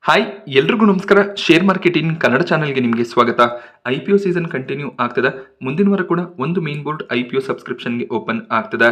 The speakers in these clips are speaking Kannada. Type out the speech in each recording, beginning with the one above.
ಹಾಯ್ ಎಲ್ರಿಗೂ ನಮಸ್ಕಾರ. ಶೇರ್ ಮಾರ್ಕೆಟಿಂಗ್ ಕನ್ನಡ ಚಾನೆಲ್ಗೆ ನಿಮಗೆ ಸ್ವಾಗತ. IPO ಸೀಸನ್ ಕಂಟಿನ್ಯೂ ಆಗ್ತದೆ. ಮುಂದಿನ ವಾರ ಕೂಡ ಒಂದು ಮೇನ್ ಬೋರ್ಡ್ IPO ಸಬ್ಸ್ಕ್ರಿಪ್ಷನ್ಗೆ ಓಪನ್ ಆಗ್ತದೆ.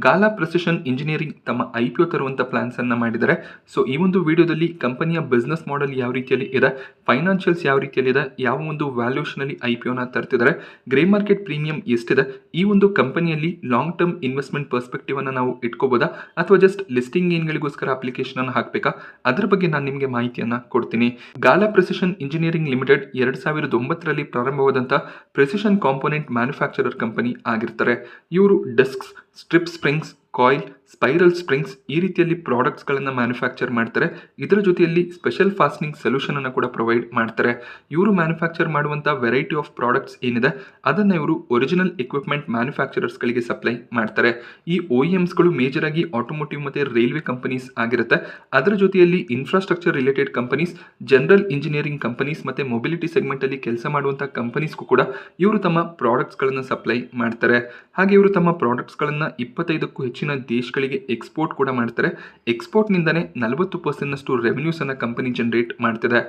ಗಾಲಾ ಪ್ರೆಸಿಷನ್ ಇಂಜಿನಿಯರಿಂಗ್ ತಮ್ಮ IPO ತರುವಂತ ಪ್ಲಾನ್ಸ್ ಅನ್ನ ಮಾಡಿದ್ದಾರೆ. ಸೊ ಈ ಒಂದು ವಿಡಿಯೋದಲ್ಲಿ ಕಂಪನಿಯ ಬಿಸ್ನೆಸ್ ಮಾಡೆಲ್ ಯಾವ ರೀತಿಯಲ್ಲಿ ಇದೆ, ಫೈನಾನ್ಷಿಯಲ್ಸ್ ಯಾವ ರೀತಿಯಲ್ಲಿ ಇದೆ, ಯಾವ ಒಂದು ವ್ಯಾಲ್ಯೂಷನ್ ಅಲ್ಲಿ IPO ನ ತರ್ತಿದ್ದಾರೆ, ಗ್ರೇ ಮಾರ್ಕೆಟ್ ಪ್ರೀಮಿಯಂ ಎಷ್ಟಿದೆ, ಈ ಒಂದು ಕಂಪನಿಯಲ್ಲಿ ಲಾಂಗ್ ಟರ್ಮ್ ಇನ್ವೆಸ್ಟ್ಮೆಂಟ್ ಪರ್ಸ್ಪೆಕ್ಟಿವ್ ಅನ್ನ ನಾವು ಇಟ್ಕೋಬಹುದಾ ಅಥವಾ ಜಸ್ಟ್ ಲಿಸ್ಟಿಂಗ್ ಏನ್ಗಳಿಗೋಸ್ಕರ ಅಪ್ಲಿಕೇಶನ್ ಅನ್ನು ಹಾಕಬೇಕಾ, ಅದರ ಬಗ್ಗೆ ನಾನು ನಿಮಗೆ ಮಾಹಿತಿಯನ್ನ ಕೊಡ್ತೀನಿ. ಗಾಲಾ ಪ್ರೆಸಿಷನ್ ಇಂಜಿನಿಯರಿಂಗ್ ಲಿಮಿಟೆಡ್ 2009ರಲ್ಲಿ ಪ್ರಾರಂಭವಾದಂಥ ಪ್ರೆಸಿಷನ್ ಕಾಂಪೋನೆಂಟ್ ಮ್ಯಾನುಫ್ಯಾಕ್ಚರರ್ ಕಂಪನಿ ಆಗಿರ್ತಾರೆ. ಇವರು discs, strip springs, coil, spiral springs ಈ ರೀತಿಯಲ್ಲಿ ಪ್ರಾಡಕ್ಟ್ಸ್ ಗಳನ್ನ ಮ್ಯಾನುಫ್ಯಾಕ್ಚರ್ ಮಾಡ್ತಾರೆ. ಇದರ ಜೊತೆಯಲ್ಲಿ ಸ್ಪೆಷಲ್ ಫಾಸ್ಟ್ನಿಂಗ್ ಸೊಲ್ಯೂಷನ್ ಅನ್ನು ಕೂಡ ಪ್ರೊವೈಡ್ ಮಾಡ್ತಾರೆ. ಇವರು ಮ್ಯಾನುಫ್ಯಾಕ್ಚರ್ ಮಾಡುವಂತ ವೆರೈಟಿ ಆಫ್ ಪ್ರಾಡಕ್ಟ್ಸ್ ಏನಿದೆ ಅದನ್ನ ಇವರು ಒರಿಜಿನಲ್ ಎಕ್ವಿಪ್ಮೆಂಟ್ ಮ್ಯಾನುಫ್ಯಾಕ್ಚರರ್ಸ್ ಗಳಿಗೆ ಸಪ್ಲೈ ಮಾಡ್ತಾರೆ. ಈ OEMs ಗಳು ಮೇಜರ್ ಆಗಿ ಆಟೋಮೋಟಿವ್ ಮತ್ತೆ ರೈಲ್ವೆ ಕಂಪನೀಸ್ ಆಗಿರುತ್ತೆ. ಅದರ ಜೊತೆಯಲ್ಲಿ infrastructure related companies, general engineering companies ಮತ್ತೆ ಮೊಬಿಲಿಟಿ ಸೆಗ್ಮೆಂಟ್ ಅಲ್ಲಿ ಕೆಲಸ ಮಾಡುವಂತಹ ಕಂಪನೀಸ್ಗೂ ಕೂಡ ಇವರು ತಮ್ಮ ಪ್ರಾಡಕ್ಟ್ಸ್ ಗಳನ್ನ ಸಪ್ಲೈ ಮಾಡ್ತಾರೆ. ಹಾಗೆ ಇವರು ತಮ್ಮ ಪ್ರಾಡಕ್ಟ್ಸ್ ಗಳನ್ನ 25ಕ್ಕೂ ಹೆಚ್ಚಿನ ದೇಶಗಳಿಗೆ ಎಕ್ಸ್ಪೋರ್ಟ್ ಕೂಡ ಮಾಡ್ತಾರೆ. ಎಕ್ಸ್ಪೋರ್ಟ್ ನಿಂದನೇ 40% ರೆವೆನ್ಯೂಸ್ ಅನ್ನ ಕಂಪನಿ ಜನರೇಟ್ ಮಾಡ್ತಿದೆ.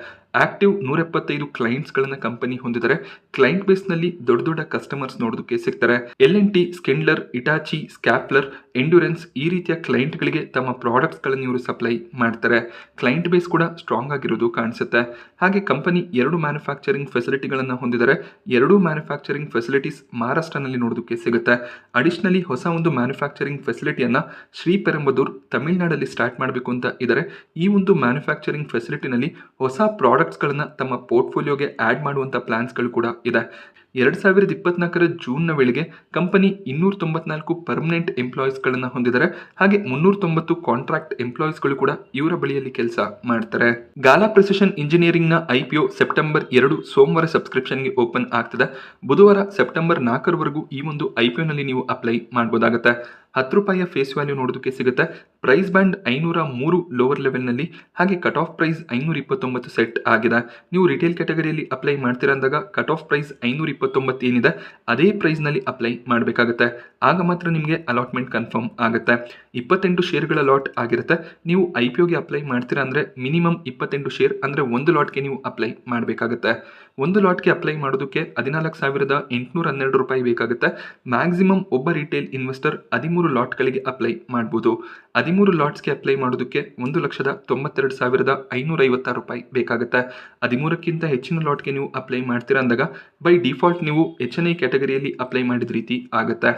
ಆಕ್ಟಿವ್ 175 ಕ್ಲೈಂಟ್ಸ್ ಗಳನ್ನ ಕಂಪನಿ ಹೊಂದಿದ್ದಾರೆ. ಕ್ಲೈಂಟ್ ಬೇಸ್ ನಲ್ಲಿ ದೊಡ್ಡ ದೊಡ್ಡ ಕಸ್ಟಮರ್ಸ್ ನೋಡೋದಕ್ಕೆ ಸಿಗ್ತಾರೆ. L&T, ಸ್ಕಿಂಡ್ಲರ್, ಇಟಾಚಿ, ಸ್ಕ್ಯಾಪ್ಲರ್, ಎಂಡ್ಯೂರೆನ್ಸ್ ಈ ರೀತಿಯ ಕ್ಲೈಂಟ್ ಗಳಿಗೆ ತಮ್ಮ ಪ್ರಾಡಕ್ಟ್ಸ್ ಗಳನ್ನ ಇವರು ಸಪ್ಲೈ ಮಾಡ್ತಾರೆ. ಕ್ಲೈಂಟ್ ಬೇಸ್ ಕೂಡ ಸ್ಟ್ರಾಂಗ್ ಆಗಿರೋದು ಕಾಣಿಸುತ್ತೆ. ಹಾಗೆ ಕಂಪನಿ 2 ಮ್ಯಾನುಫ್ಯಾಕ್ಚರಿಂಗ್ ಫೆಸಿಲಿಟಿಗಳನ್ನ ಹೊಂದಿದ್ದಾರೆ. 2 ಮ್ಯಾನುಫ್ಯಾಕ್ಚರಿಂಗ್ ಫೆಸಿಲಿಟೀಸ್ ಮಹಾರಾಷ್ಟ್ರನಲ್ಲಿ ನೋಡೋದಕ್ಕೆ ಸಿಗುತ್ತೆ. ಅಡಿಷನಲಿ ಹೊಸ ಒಂದು ಮ್ಯಾನುಫ್ಯಾಕ್ಚರಿಂಗ್ ಫೆಸಿಲಿಟಿಯನ್ನ ಶ್ರೀಪೆರಂಬದೂರ್ ತಮಿಳುನಾಡಲ್ಲಿ ಸ್ಟಾರ್ಟ್ ಮಾಡಬೇಕು ಅಂತ ಇದ್ದಾರೆ. ಈ ಒಂದು ಮ್ಯಾನುಫ್ಯಾಕ್ಚರಿಂಗ್ ಫೆಸಿಲಿಟಿನಲ್ಲಿ ಹೊಸ ಪ್ರಾಡಕ್ಟ್ಸ್ ಗಳನ್ನ ತಮ್ಮ ಪೋರ್ಟ್ಫೋಲಿಯೋಗೆ ಆಡ್ ಮಾಡುವಂತ ಪ್ಲಾನ್ಸ್ ಗಳು ಕೂಡ ಇದೆ. 2024ರ ಜೂನ್ನ ವೇಳೆಗೆ ಕಂಪನಿ 294 ಪರ್ಮನೆಂಟ್ ಎಂಪ್ಲಾಯೀಸ್ ಗಳನ್ನ ಹೊಂದಿದ್ದಾರೆ. ಹಾಗೆ 390 ಕಾಂಟ್ರಾಕ್ಟ್ ಎಂಪ್ಲಾಯೀಸ್ ಗಳು ಕೂಡ ಇವರ ಬಳಿಯಲ್ಲಿ ಕೆಲಸ ಮಾಡ್ತಾರೆ. ಗಾಲಾ ಪ್ರೆಸಿಷನ್ ಇಂಜಿನಿಯರಿಂಗ್ ನ IPO ಸೆಪ್ಟೆಂಬರ್ 2 ಸೋಮವಾರ ಸಬ್ಸ್ಕ್ರಿಪ್ಷನ್ಗೆ ಓಪನ್ ಆಗ್ತದೆ. ಬುಧವಾರ ಸೆಪ್ಟೆಂಬರ್ 4ರವರೆಗೂ ಈ ಒಂದು IPO ನಲ್ಲಿ ನೀವು ಅಪ್ಲೈ ಮಾಡಬಹುದಾಗುತ್ತೆ. ₹10 ಫೇಸ್ ವ್ಯಾಲ್ಯೂ ನೋಡೋದಕ್ಕೆ ಸಿಗುತ್ತೆ. ಪ್ರೈಸ್ ಬ್ಯಾಂಡ್ 503 ಲೋವರ್ ಲೆವೆಲ್ ನಲ್ಲಿ, ಹಾಗೆ ಕಟ್ ಆಫ್ ಪ್ರೈಸ್ 529 ಸೆಟ್ ಆಗಿದೆ. ನೀವು ರಿಟೇಲ್ ಕ್ಯಾಟಗರಿಯಲ್ಲಿ ಅಪ್ಲೈ ಮಾಡ್ತೀರಾ ಅಂದಾಗ ಕಟ್ ಆಫ್ ಪ್ರೈಸ್ 529 ಏನಿದೆ ಅದೇ ಪ್ರೈಸ್ ನಲ್ಲಿ ಅಪ್ಲೈ ಮಾಡಬೇಕಾಗುತ್ತೆ. ಆಗ ಮಾತ್ರ ನಿಮಗೆ ಅಲಾಟ್ಮೆಂಟ್ ಕನ್ಫರ್ಮ್ ಆಗುತ್ತೆ. 28 ಶೇರ್ಗಳ ಲಾಟ್ ಆಗಿರುತ್ತೆ. ನೀವು IPOಗೆ ಅಪ್ಲೈ ಮಾಡ್ತೀರಾ ಅಂದ್ರೆ ಮಿನಿಮಮ್ 28 ಶೇರ್ ಅಂದ್ರೆ ಒಂದು ಲಾಟ್ಗೆ ನೀವು ಅಪ್ಲೈ ಮಾಡಬೇಕಾಗುತ್ತೆ. ಒಂದು ಲಾಟ್ಗೆ ಅಪ್ಲೈ ಮಾಡೋದಕ್ಕೆ ₹14,812 ಬೇಕಾಗುತ್ತೆ. ಮ್ಯಾಕ್ಸಿಮಮ್ ಒಬ್ಬ ರಿಟೇಲ್ ಇನ್ವೆಸ್ಟರ್ 13 ಲಾಟ್ಗಳಿಗೆ ಅಪ್ಲೈ ಮಾಡಬಹುದು. 13 ಲಾಟ್ಸ್ಗೆ ಅಪ್ಲೈ ಮಾಡೋದಕ್ಕೆ ₹1,92,556 ಬೇಕಾಗುತ್ತೆ. 13ಕ್ಕಿಂತ ಹೆಚ್ಚಿನ ಲಾಟ್ಗೆ ನೀವು ಅಪ್ಲೈ ಮಾಡ್ತೀರಾ ಅಂದಾಗ ಬೈ ಡಿಫಾಲ್ಟ್ ನೀವು HNI ಕ್ಯಾಟಗರಿಯಲ್ಲಿ ಅಪ್ಲೈ ಮಾಡಿದ ರೀತಿ ಆಗುತ್ತೆ.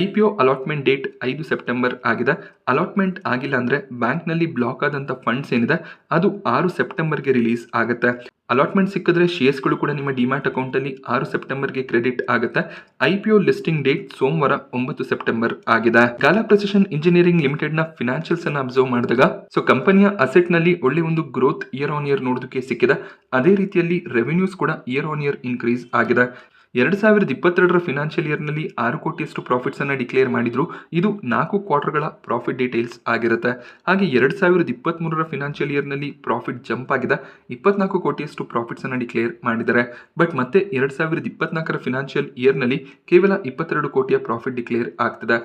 IPO ಅಲಾಟ್ಮೆಂಟ್ ಡೇಟ್ 5 ಸೆಪ್ಟೆಂಬರ್ ಆಗಿದೆ. ಅಲಾಟ್ಮೆಂಟ್ ಆಗಿಲ್ಲ ಅಂದ್ರೆ ಬ್ಯಾಂಕ್ನಲ್ಲಿ ಬ್ಲಾಕ್ ಆದಂತ ಫಂಡ್ಸ್ ಏನಿದೆ ಅದು 6 ಸೆಪ್ಟೆಂಬರ್ಗೆ ರಿಲೀಸ್ ಆಗುತ್ತೆ. ಅಲಾಟ್ಮೆಂಟ್ ಸಿಕ್ಕಿದ್ರೆ ಶೇರ್ಸ್ಗಳು ಕೂಡ ನಿಮ್ಮ ಡಿಮ್ಯಾಟ್ ಅಕೌಂಟ್ ಅಲ್ಲಿ 6 ಸೆಪ್ಟೆಂಬರ್ಗೆ ಕ್ರೆಡಿಟ್ ಆಗುತ್ತೆ. IPO ಲಿಸ್ಟಿಂಗ್ ಡೇಟ್ ಸೋಮವಾರ 9 ಸೆಪ್ಟೆಂಬರ್ ಆಗಿದೆ. ಗಾಲಾ ಪ್ರೆಸಿಷನ್ ಇಂಜಿನಿಯರಿಂಗ್ ಲಿಮಿಟೆಡ್ ನ ಫಿನಾನ್ಷಿಯಲ್ಸ್ ಅನ್ನ ಅಬ್ಸರ್ವ್ ಮಾಡಿದಾಗ ಕಂಪನಿಯ ಅಸೆಟ್ ನಲ್ಲಿ ಒಳ್ಳೆ ಒಂದು ಗ್ರೋತ್ ಇಯರ್ ಆನ್ ಇಯರ್ ನೋಡೋದಕ್ಕೆ ಸಿಕ್ಕಿದೆ. ಅದೇ ರೀತಿಯಲ್ಲಿ ರೆವೆನ್ಯೂಸ್ ಕೂಡ ಇಯರ್ ಆನ್ ಇಯರ್ ಇನ್ಕ್ರೀಸ್ ಆಗಿದೆ. 2022ರ ಫಿನಾನ್ಷಿಯಲ್ ಇಯರ್ ನಲ್ಲಿ 6 ಕೋಟಿಯಷ್ಟು ಪ್ರಾಫಿಟ್ಸ್ ಅನ್ನ ಡಿಕ್ಲೇರ್ ಮಾಡಿದ್ರು. ಇದು 4 ಕ್ವಾರ್ಟರ್ಗಳ ಪ್ರಾಫಿಟ್ ಡೀಟೇಲ್ಸ್ ಆಗಿರುತ್ತೆ. ಹಾಗೆ 2023ರ ಫಿನಾನ್ಷಿಯಲ್ ಇಯರ್ ನಲ್ಲಿ ಪ್ರಾಫಿಟ್ ಜಂಪ್ ಆಗಿದೆ. 24 ಕೋಟಿಯಷ್ಟು ಪ್ರಾಫಿಟ್ಸ್ ಅನ್ನ ಡಿಕ್ಲೇರ್ ಮಾಡಿದ್ದಾರೆ. ಬಟ್ ಮತ್ತೆ 2024ರ ಫಿನಾನ್ಷಿಯಲ್ ಇಯರ್ ನಲ್ಲಿ ಕೇವಲ 22 ಕೋಟಿಯ ಪ್ರಾಫಿಟ್ ಡಿಕ್ಲೇರ್ ಆಗ್ತದೆ.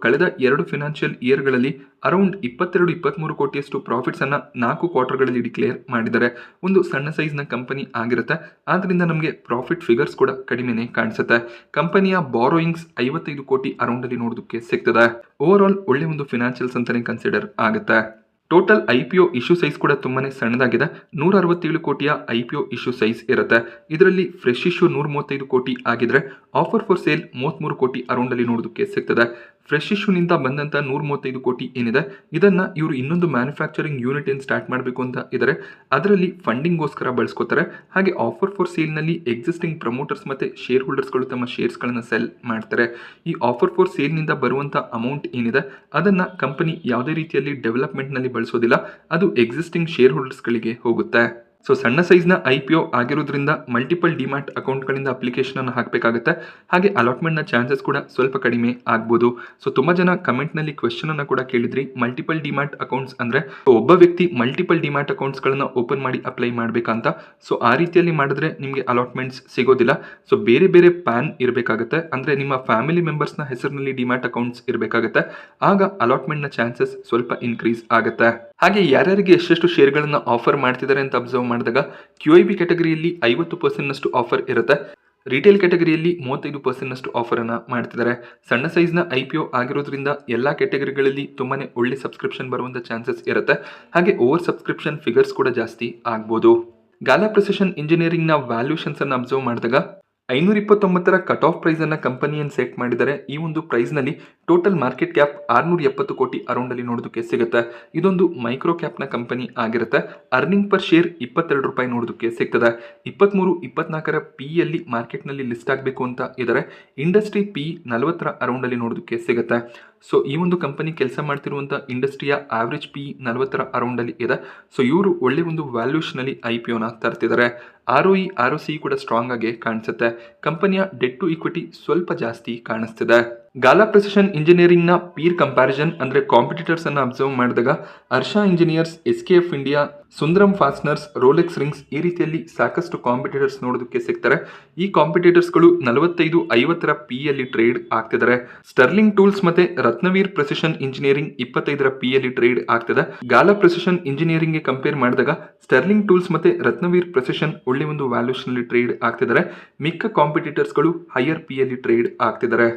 ಕಳೆದ 2 ಫಿನಾನ್ಷಿಯಲ್ ಇಯರ್ ಗಳಲ್ಲಿ ಅರೌಂಡ್ 22-23 ಕೋಟಿಯಷ್ಟು ಪ್ರಾಫಿಟ್ಸ್ ಅನ್ನ 4 ಕ್ವಾರ್ಟರ್ಗಳಲ್ಲಿ ಡಿಕ್ಲೇರ್ ಮಾಡಿದ್ದಾರೆ. ಒಂದು ಸಣ್ಣ ಸೈಜ್ ನ ಕಂಪನಿ ಆಗಿರುತ್ತೆ. ಆದ್ರಿಂದ ನಮಗೆ ಪ್ರಾಫಿಟ್ ಫಿಗರ್ಸ್ ಕೂಡ ಕಡಿಮೆನೆ ಕಾಣಿಸುತ್ತೆ. ಕಂಪನಿಯ ಬಾರೋಯಿಂಗ್ಸ್ 55 ಕೋಟಿ ಅರೌಂಡ್ ಅಲ್ಲಿ ನೋಡೋದಕ್ಕೆ ಸಿಗ್ತದೆ. ಓವರ್ ಆಲ್ ಒಳ್ಳೆ ಒಂದು ಫಿನಾನ್ಷಿಯಲ್ಸ್ ಅಂತಾನೆ ಕನ್ಸಿಡರ್ ಆಗುತ್ತೆ. ಟೋಟಲ್ IPO ಇಶ್ಯೂ ಸೈಜ್ ಕೂಡ ತುಂಬಾನೇ ಸಣ್ಣದಾಗಿದೆ. 167 ಕೋಟಿಯ IPO ಇಶ್ಯೂ ಸೈಜ್ ಇರುತ್ತೆ. ಇದರಲ್ಲಿ ಫ್ರೆಶ್ ಇಶ್ಯೂ 135 ಕೋಟಿ ಆಗಿದ್ರೆ ಆಫರ್ ಫಾರ್ ಸೇಲ್ 33 ಕೋಟಿ ಅರೌಂಡ್ ಅಲ್ಲಿ ನೋಡೋದಕ್ಕೆ ಸಿಗ್ತದೆ. ಫ್ರೆಶ್ ಇಶ್ಯೂ ನಿಂದ ಬಂದಂತ 135 ಕೋಟಿ ಏನಿದೆ ಇದನ್ನ ಇವರು ಇನ್ನೊಂದು ಮ್ಯಾನುಫ್ಯಾಕ್ಚರಿಂಗ್ ಯೂನಿಟ್ ಏನ್ ಸ್ಟಾರ್ಟ್ ಮಾಡಬೇಕು ಅಂತ ಇದ್ದಾರೆ. ಅದರಲ್ಲಿ ಫಂಡಿಂಗ್ ಗೋಸ್ಕರ ಬಳಸ್ಕೋತಾರೆ. ಹಾಗೆ ಆಫರ್ ಫಾರ್ ಸೇಲ್ ನಲ್ಲಿ ಎಕ್ಸಿಸ್ಟಿಂಗ್ ಪ್ರಮೋಟರ್ಸ್ ಮತ್ತೆ ಶೇರ್ ಹೋಲ್ಡರ್ಸ್ ಗಳು ತಮ್ಮ ಶೇರ್ಸ್ ಗಳನ್ನ ಸೆಲ್ ಮಾಡ್ತಾರೆ. ಈ ಆಫರ್ ಫಾರ್ ಸೇಲ್ ನಿಂದ ಬರುವಂತ ಅಮೌಂಟ್ ಏನಿದೆ ಅದನ್ನ ಕಂಪನಿ ಯಾವುದೇ ರೀತಿಯಲ್ಲಿ ಡೆವಲಪ್ಮೆಂಟ್ ನಲ್ಲಿ ಬಳಸೋದಿಲ್ಲ. ಅದು ಎಕ್ಸಿಸ್ಟಿಂಗ್ ಶೇರ್ ಹೋಲ್ಡರ್ಸ್ ಗಳಿಗೆ ಹೋಗುತ್ತೆ. ಸಣ್ಣ ಸೈಜ್ ನ IPO ಆಗಿರೋದ್ರಿಂದ ಮಲ್ಟಿಪಲ್ ಡಿಮ್ಯಾಟ್ ಅಕೌಂಟ್ ಗಳಿಂದ ಅಪ್ಲಿಕೇಶನ್ ಅನ್ನು ಹಾಕಬೇಕಾಗುತ್ತೆ. ಹಾಗೆ ಅಲಾಟ್ಮೆಂಟ್ ನ ಚಾನ್ಸಸ್ ಕೂಡ ಸ್ವಲ್ಪ ಕಡಿಮೆ ಆಗ್ಬೋದು. ತುಂಬಾ ಜನ ಕಮೆಂಟ್ ನಲ್ಲಿ ಕ್ವೆಶ್ಚನ್ ಅನ್ನ ಕೂಡ ಕೇಳಿದ್ರಿ, ಮಲ್ಟಿಪಲ್ ಡಿಮ್ಯಾಟ್ ಅಕೌಂಟ್ಸ್ ಅಂದ್ರೆ ಒಬ್ಬ ವ್ಯಕ್ತಿ ಮಲ್ಟಿಪಲ್ ಡಿಮ್ಯಾಟ್ ಅಕೌಂಟ್ಸ್ ಗಳನ್ನ ಓಪನ್ ಮಾಡಿ ಅಪ್ಲೈ ಮಾಡ್ಬೇಕಂತ. ಆ ರೀತಿಯಲ್ಲಿ ಮಾಡಿದ್ರೆ ನಿಮಗೆ ಅಲಾಟ್ಮೆಂಟ್ಸ್ ಸಿಗೋದಿಲ್ಲ. ಬೇರೆ ಬೇರೆ ಪ್ಯಾನ್ ಇರಬೇಕಾಗುತ್ತೆ. ಅಂದ್ರೆ ನಿಮ್ಮ ಫ್ಯಾಮಿಲಿ ಮೆಂಬರ್ಸ್ ನ ಹೆಸರಿನಲ್ಲಿ ಡಿಮ್ಯಾಟ್ ಅಕೌಂಟ್ಸ್ ಇರಬೇಕಾಗುತ್ತೆ. ಆಗ ಅಲಾಟ್ಮೆಂಟ್ ನ ಚಾನ್ಸಸ್ ಸ್ವಲ್ಪ ಇನ್ಕ್ರೀಸ್ ಆಗುತ್ತೆ. ಹಾಗೆ ಯಾರ್ಯಾರಿಗೆ ಎಷ್ಟೆಷ್ಟು ಶೇರ್ಗಳನ್ನು ಆಫರ್ ಮಾಡ್ತಿದ್ದಾರೆ ಅಂತ ಅಬ್ಸರ್ವ್ ಮಾಡಿದಾಗ QIB ಕ್ಯಾಟಗರಿಯಲ್ಲಿ 50% ಆಫರ್ ಇರುತ್ತೆ. ರಿಟೇಲ್ ಕ್ಯಾಟಗರಿಯಲ್ಲಿ 35% ಆಫರ್ ಅನ್ನ ಮಾಡ್ತಿದ್ದಾರೆ. ಸಣ್ಣ ಸೈಜ್ನ IPO ಆಗಿರೋದ್ರಿಂದ ಎಲ್ಲ ಕ್ಯಾಟಗರಿಗಳಲ್ಲಿ ತುಂಬಾನೇ ಒಳ್ಳೆ ಸಬ್ಸ್ಕ್ರಿಪ್ಷನ್ ಬರುವಂತ ಚಾನ್ಸಸ್ ಇರುತ್ತೆ. ಹಾಗೆ ಓವರ್ ಸಬ್ಸ್ಕ್ರಿಪ್ಷನ್ ಫಿಗರ್ಸ್ ಕೂಡ ಜಾಸ್ತಿ ಆಗ್ಬೋದು. ಗಾಲಾ ಪ್ರಿಸಿಷನ್ ಇಂಜಿನಿಯರಿಂಗ್ನ ವ್ಯಾಲ್ಯೂಷನ್ಸ್ ಅನ್ನು ಅಬ್ಸರ್ವ್ ಮಾಡಿದಾಗ 529 ಕಟ್ ಆಫ್ ಪ್ರೈಸ್ ಅನ್ನ ಕಂಪನಿಯನ್ನು ಸೆಟ್ ಮಾಡಿದರೆ. ಈ ಒಂದು ಪ್ರೈಸ್ ನಲ್ಲಿ ಟೋಟಲ್ ಮಾರ್ಕೆಟ್ ಕ್ಯಾಪ್ 670 ಕೋಟಿ ಅರೌಂಡ್ ಅಲ್ಲಿ ನೋಡೋದಕ್ಕೆ ಸಿಗುತ್ತೆ. ಇದೊಂದು ಮೈಕ್ರೋ ಕ್ಯಾಪ್ ನ ಕಂಪನಿ ಆಗಿರುತ್ತೆ. ಅರ್ನಿಂಗ್ ಪರ್ ಶೇರ್ 22 ರೂಪಾಯಿ ನೋಡೋದಕ್ಕೆ ಸಿಗ್ತದೆ. 23-24 PE ಯಲ್ಲಿ ಮಾರ್ಕೆಟ್ ನಲ್ಲಿ ಲಿಸ್ಟ್ ಆಗಬೇಕು ಅಂತ ಇದ್ದಾರೆ. ಇಂಡಸ್ಟ್ರಿ PE 40 ಅರೌಂಡ್ ಅಲ್ಲಿ ನೋಡೋದಕ್ಕೆ ಸಿಗುತ್ತೆ. ಸೊ ಈ ಒಂದು ಕಂಪನಿ ಕೆಲಸ ಮಾಡ್ತಿರುವಂತ ಇಂಡಸ್ಟ್ರಿಯ ಆವರೇಜ್ PE 40 ಅರೌಂಡ್ ಅಲ್ಲಿ ಇದೆ. ಸೊ ಇವರು ಒಳ್ಳೆ ಒಂದು ವ್ಯಾಲ್ಯೂಷನ್ ಅಲ್ಲಿ IPO ನ ತರ್ತಿದ್ದಾರೆ. ROE ROC ಕೂಡ ಸ್ಟ್ರಾಂಗ್ ಆಗಿ ಕಾಣಿಸುತ್ತೆ. ಕಂಪನಿಯ ಡೆಟ್ ಟು ಇಕ್ವಿಟಿ ಸ್ವಲ್ಪ ಜಾಸ್ತಿ ಕಾಣಿಸ್ತಿದೆ. ಗಾಲಾ ಪ್ರಿಸಿಷನ್ ಇಂಜಿನಿಯರಿಂಗ್ ನ ಪೀರ್ ಕಂಪ್ಯಾರಿಸನ್ ಅಂದ್ರೆ ಕಾಂಪಿಟೇಟರ್ಸ್ ಅನ್ನ ಅಬ್ಸರ್ವ್ ಮಾಡಿದಾಗ ಹರ್ಷಾ ಇಂಜಿನಿಯರ್ಸ್, SKF ಇಂಡಿಯಾ, ಸುಂದರಂ ಫಾಸ್ಟ್ನರ್ಸ್, ರೋಲೆಕ್ಸ್ ರಿಂಗ್ಸ್ ಈ ರೀತಿಯಲ್ಲಿ ಸಾಕಷ್ಟು ಕಾಂಪಿಟೇಟರ್ಸ್ ನೋಡೋದಕ್ಕೆ ಸಿಗ್ತಾರೆ. ಈ ಕಾಂಪಿಟೇಟರ್ಸ್ ಗಳು 45-50 PE ಯಲ್ಲಿ ಟ್ರೇಡ್ ಆಗ್ತಿದ್ದಾರೆ. ಸ್ಟರ್ಲಿಂಗ್ ಟೂಲ್ಸ್ ಮತ್ತೆ ರತ್ನವೀರ್ ಪ್ರಿಸಿಷನ್ ಇಂಜಿನಿಯರಿಂಗ್ 25 PE ಯಲ್ಲಿ ಟ್ರೇಡ್ ಆಗ್ತಿದೆ. ಗಾಲಾ ಪ್ರಿಸಿಷನ್ ಇಂಜಿನಿಯರಿಂಗ್ ಗೆ ಕಂಪೇರ್ ಮಾಡಿದಾಗ ಸ್ಟರ್ಲಿಂಗ್ ಟೂಲ್ಸ್ ಮತ್ತೆ ರತ್ನವೀರ್ ಪ್ರಿಸಿಷನ್ ಒಳ್ಳೆ ಒಂದು ವ್ಯಾಲ್ಯೂಷನ್ ಅಲ್ಲಿ ಟ್ರೇಡ್ ಆಗ್ತಿದ್ದಾರೆ. ಮಿಕ್ಕ ಕಾಂಪಿಟೇಟರ್ಸ್ ಗಳು ಹೈಯರ್ PE ಯಲ್ಲಿ ಟ್ರೇಡ್ ಆಗ್ತಿದ್ದಾರೆ.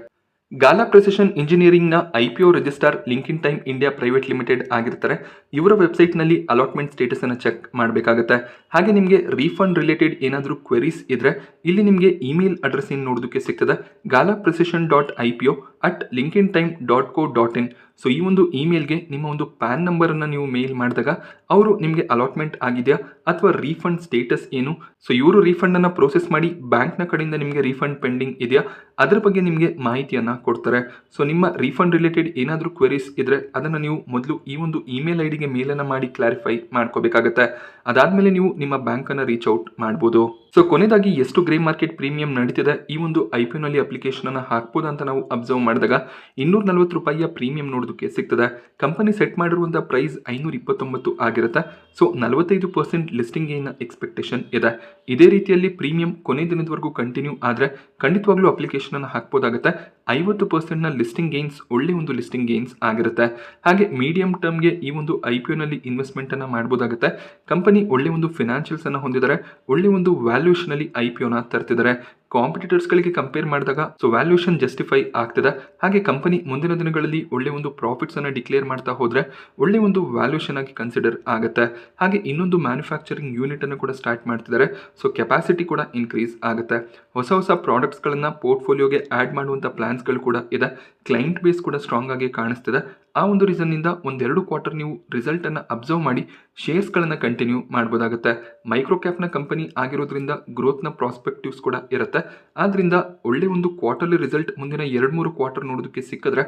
ಗಾಲಾ ಪ್ರಿಸಿಷನ್ ಇಂಜಿನಿಯರಿಂಗ್ ನ IPO register Link Intime India private limited ಆಗಿರ್ತಾರೆ. ಇವರ ವೆಬ್ಸೈಟ್ ನಲ್ಲಿ ಅಲಾಟ್ಮೆಂಟ್ ಸ್ಟೇಟಸ್ ಅನ್ನು ಚೆಕ್ ಮಾಡಬೇಕಾಗುತ್ತೆ. ಹಾಗೆ ನಿಮಗೆ ರೀಫಂಡ್ ರಿಲೇಟೆಡ್ ಏನಾದರೂ ಕ್ವೆರೀಸ್ ಇದ್ರೆ ಇಲ್ಲಿ ನಿಮಗೆ ಇಮೇಲ್ ಅಡ್ರೆಸ್ ಏನು ನೋಡೋದಕ್ಕೆ ಸಿಗ್ತದೆ, galaprecision.ipo@linkedintime.co.in. ಸೊ ಈ ಒಂದು ಇಮೇಲ್ಗೆ ನಿಮ್ಮ ಒಂದು ಪ್ಯಾನ್ ನಂಬರ್ ಅನ್ನು ನೀವು ಮೇಲ್ ಮಾಡಿದಾಗ ಅವರು ನಿಮಗೆ ಅಲಾಟ್ಮೆಂಟ್ ಆಗಿದೆಯಾ ಅಥವಾ ರೀಫಂಡ್ ಸ್ಟೇಟಸ್ ಏನು, ಸೊ ಇವರು ರೀಫಂಡ್ ಅನ್ನ ಪ್ರೋಸೆಸ್ ಮಾಡಿ ಬ್ಯಾಂಕ್ನ ಕಡೆಯಿಂದ ನಿಮಗೆ ರೀಫಂಡ್ ಪೆಂಡಿಂಗ್ ಇದೆಯಾ ಅದರ ಬಗ್ಗೆ ನಿಮಗೆ ಮಾಹಿತಿಯನ್ನ ಕೊಡ್ತಾರೆ. ಸೊ ನಿಮ್ಮ ರೀಫಂಡ್ ರಿಲೇಟೆಡ್ ಏನಾದರೂ ಕ್ವೆರೀಸ್ ಇದ್ರೆ ಅದನ್ನ ನೀವು ಮೊದಲು ಈ ಒಂದು ಇಮೇಲ್ ಐಡಿಗೆ ಮೇಲನ್ನು ಮಾಡಿ ಕ್ಲಾರಿಫೈ ಮಾಡ್ಕೋಬೇಕಾಗತ್ತೆ. ಅದಾದ್ಮೇಲೆ ನೀವು ನಿಮ್ಮ ಬ್ಯಾಂಕ್ ಅನ್ನ ರೀಚ್ ಔಟ್ ಮಾಡಬಹುದು. ಸೊ ಕೊನೆಯದಾಗಿ ಎಷ್ಟು ಗ್ರೇ ಮಾರ್ಕೆಟ್ ಪ್ರೀಮಿಯಂ ನಡೀತಿದೆ ಈ ಒಂದು IPO ನಲ್ಲಿ ಅಪ್ಲಿಕೇಶನ್ ಅನ್ನ ಹಾಕಬಹುದು ಅಂತ ನಾವು ಅಬ್ಸರ್ವ್ ಮಾಡಿದಾಗ 240 ರೂಪಾಯಿಯ ಪ್ರೀಮಿಯಂ ನೋಡೋದಕ್ಕೆ ಸಿಗ್ತದೆ. ಕಂಪನಿ ಸೆಟ್ ಮಾಡಿರುವಂತಹ ಪ್ರೈಸ್ 529 ಆಗಿರುತ್ತೆ. ಸೊ 45% ಲಿಸ್ಟಿಂಗ್ ಗೇನ್ ಎಕ್ಸ್ಪೆಕ್ಟೇಷನ್ ಇದೆ. ಇದೇ ರೀತಿಯಲ್ಲಿ ಪ್ರೀಮಿಯಂ ಕೊನೆ ದಿನದವರೆಗೂ ಕಂಟಿನ್ಯೂ ಆದ್ರೆ ಖಂಡಿತವಾಗ್ಲೂ ಅಪ್ಲಿಕೇಶನ್ ಅನ್ನು ಹಾಕಬಹುದಾಗುತ್ತೆ. 50% ನ ಲಿಸ್ಟಿಂಗ್ ಗೇನ್ಸ್ ಒಳ್ಳೆ ಒಂದು ಲಿಸ್ಟಿಂಗ್ ಗೇನ್ಸ್ ಆಗಿರುತ್ತೆ. ಹಾಗೆ ಮೀಡಿಯಂ ಟರ್ಮ್ಗೆ ಈ ಒಂದು IPO ನಲ್ಲಿ ಇನ್ವೆಸ್ಟ್ಮೆಂಟ್ ಅನ್ನ ಮಾಡಬಹುದಾಗುತ್ತೆ. ಕಂಪನಿ ಒಳ್ಳೆ ಒಂದು ಫಿನಾನ್ಷಿಯಲ್ಸ್ ಅನ್ನ ಹೊಂದಿದ್ದಾರೆ. ಒಳ್ಳೆ ಒಂದು ವ್ಯಾಲ್ಯೂಷನ್ ಅಲ್ಲಿ IPO ನ ತರ್ತಿದ್ದಾರೆ. ಕಾಂಪಿಟೇಟರ್ಸ್ ಗಳಿಗೆ ಕಂಪೇರ್ ಮಾಡಿದಾಗ ಸೊ ವ್ಯಾಲ್ಯೂಷನ್ ಜಸ್ಟಿಫೈ ಆಗ್ತದೆ. ಹಾಗೆ ಕಂಪನಿ ಮುಂದಿನ ದಿನಗಳಲ್ಲಿ ಒಳ್ಳೆ ಒಂದು ಪ್ರಾಫಿಟ್ಸ್ ಅನ್ನ ಡಿಕ್ಲೇರ್ ಮಾಡ್ತಾ ಹೋದ್ರೆ ಒಳ್ಳೆ ಒಂದು ವ್ಯಾಲ್ಯೂಷನ್ ಆಗಿ ಕನ್ಸಿಡರ್ ಆಗುತ್ತೆ. ಹಾಗೆ ಇನ್ನೊಂದು ಮ್ಯಾನುಫ್ಯಾಕ್ಚರಿಂಗ್ ಯೂನಿಟ್ ಅನ್ನು ಕೂಡ ಸ್ಟಾರ್ಟ್ ಮಾಡ್ತಿದ್ದಾರೆ. ಸೊ ಕೆಪಾಸಿಟಿ ಕೂಡ ಇನ್ಕ್ರೀಸ್ ಆಗುತ್ತೆ. ಹೊಸ ಪ್ರಾಡಕ್ಟ್ಸ್ ಗಳನ್ನ ಪೋರ್ಟ್ಫೋಲಿಯೋಗೆ ಆಡ್ ಮಾಡುವಂತ ಪ್ಲಾನ್ಸ್ ಗಳು ಕೂಡ ಇದೆ. ಕ್ಲೈಂಟ್ ಬೇಸ್ ಕೂಡ ಸ್ಟ್ರಾಂಗ್ ಆಗಿ ಕಾಣಿಸ್ತಿದೆ. ಆ ಒಂದು ರೀಸನ್ ಇಂದ ಒಂದೆರಡು ಕ್ವಾರ್ಟರ್ ನೀವು ರಿಸಲ್ಟ್ ಅನ್ನ ಅಬ್ಸರ್ವ್ ಮಾಡಿ ಶೇರ್ಸ್ ಗಳನ್ನ ಕಂಟಿನ್ಯೂ ಮಾಡಬಹುದಾಗುತ್ತೆ. ಮೈಕ್ರೋ ಕ್ಯಾಪ್ ನ ಕಂಪನಿ ಆಗಿರೋದ್ರಿಂದ ಗ್ರೋತ್ ನ ಪ್ರಾಸ್ಪೆಕ್ಟಿವ್ಸ್ ಕೂಡ ಇರುತ್ತೆ. ಆದ್ರಿಂದ ಒಳ್ಳೆ ಒಂದು ಕ್ವಾರ್ಟರ್ಲಿ ರಿಸಲ್ಟ್ ಮುಂದಿನ 2-3 ಕ್ವಾರ್ಟರ್ ನೋಡೋದಕ್ಕೆ ಸಿಕ್ಕಿದ್ರೆ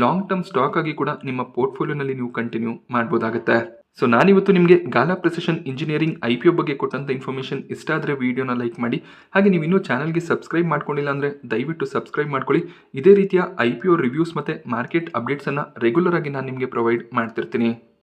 ಲಾಂಗ್ ಟರ್ಮ್ ಸ್ಟಾಕ್ ಆಗಿ ಕೂಡ ನಿಮ್ಮ ಪೋರ್ಟ್ಫೋಲಿಯೋನಲ್ಲಿ ನೀವು ಕಂಟಿನ್ಯೂ ಮಾಡಬಹುದಾಗುತ್ತೆ. ಸೊ ನಾನಿವತ್ತು ನಿಮಗೆ ಗಾಲಾ ಪ್ರಿಸಿಷನ್ ಇಂಜಿನಿಯರಿಂಗ್ IPO ಬಗ್ಗೆ ಕೊಟ್ಟಂತ ಇನ್ಫಾರ್ಮೇಷನ್ ಇಷ್ಟ ಆದರೆ ವಿಡಿಯೋನ ಲೈಕ್ ಮಾಡಿ. ಹಾಗೆ ನೀವು ಇನ್ನೂ ಚಾನಲ್ಗೆ ಸಬ್ಸ್ಕ್ರೈಬ್ ಮಾಡ್ಕೊಂಡಿಲ್ಲ ಅಂದರೆ ದಯವಿಟ್ಟು ಸಬ್ಸ್ಕ್ರೈಬ್ ಮಾಡ್ಕೊಳ್ಳಿ. ಇದೇ ರೀತಿಯ IPO ರಿವ್ಯೂಸ್ ಮತ್ತು ಮಾರ್ಕೆಟ್ ಅಪ್ಡೇಟ್ಸನ್ನು ರೆಗ್ಯುಲರ್ ಆಗಿ ನಾನು ನಿಮಗೆ ಪ್ರೊವೈಡ್ ಮಾಡ್ತಿರ್ತೀನಿ.